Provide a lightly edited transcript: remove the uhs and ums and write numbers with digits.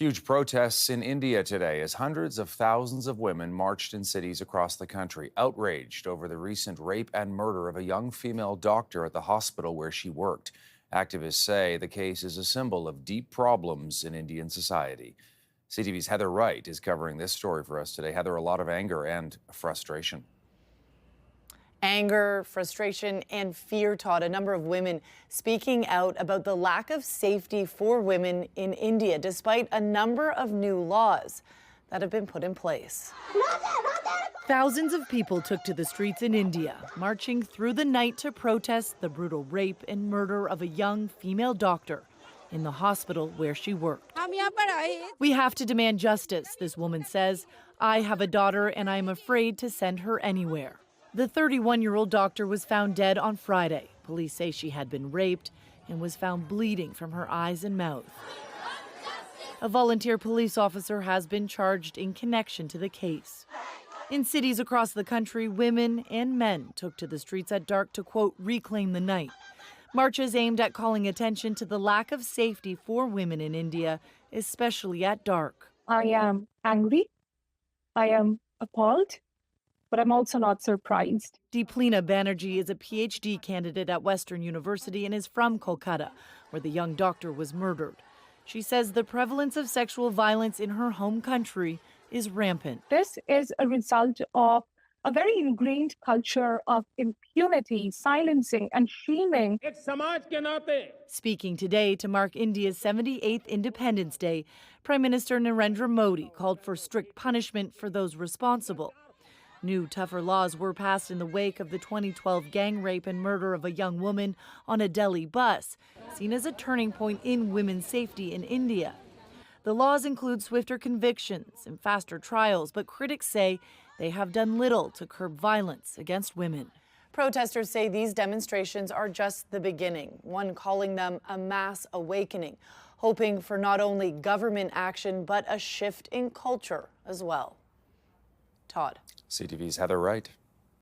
Huge protests in India today as hundreds of thousands of women marched in cities across the country, outraged over the recent rape and murder of a young female doctor at the hospital where she worked. Activists say the case is a symbol of deep problems in Indian society. CTV's Heather Wright is covering this story for us today. Heather, a lot of anger and frustration. Anger, frustration, and fear, Todd. A number of women speaking out about the lack of safety for women in India, despite a number of new laws that have been put in place. Thousands of people took to the streets in India, marching through the night to protest the brutal rape and murder of a young female doctor in the hospital where she worked. We have to demand justice, this woman says. I have a daughter and I'm afraid to send her anywhere. The 31-year-old doctor was found dead on Friday. Police say she had been raped and was found bleeding from her eyes and mouth. A volunteer police officer has been charged in connection to the case. In cities across the country, women and men took to the streets at dark to, quote, reclaim the night. Marches aimed at calling attention to the lack of safety for women in India, especially at dark. I am angry. I am appalled. But I'm also not surprised. Deeplina Banerjee is a PhD candidate at Western University and is from Kolkata, where the young doctor was murdered. She says the prevalence of sexual violence in her home country is rampant. This is a result of a very ingrained culture of impunity, silencing, and shaming. Speaking today to mark India's 78th Independence Day, Prime Minister Narendra Modi called for strict punishment for those responsible. New, tougher laws were passed in the wake of the 2012 gang rape and murder of a young woman on a Delhi bus, seen as a turning point in women's safety in India. The laws include swifter convictions and faster trials, but critics say they have done little to curb violence against women. Protesters say these demonstrations are just the beginning, one calling them a mass awakening, hoping for not only government action, but a shift in culture as well. Todd. CTV's Heather Wright.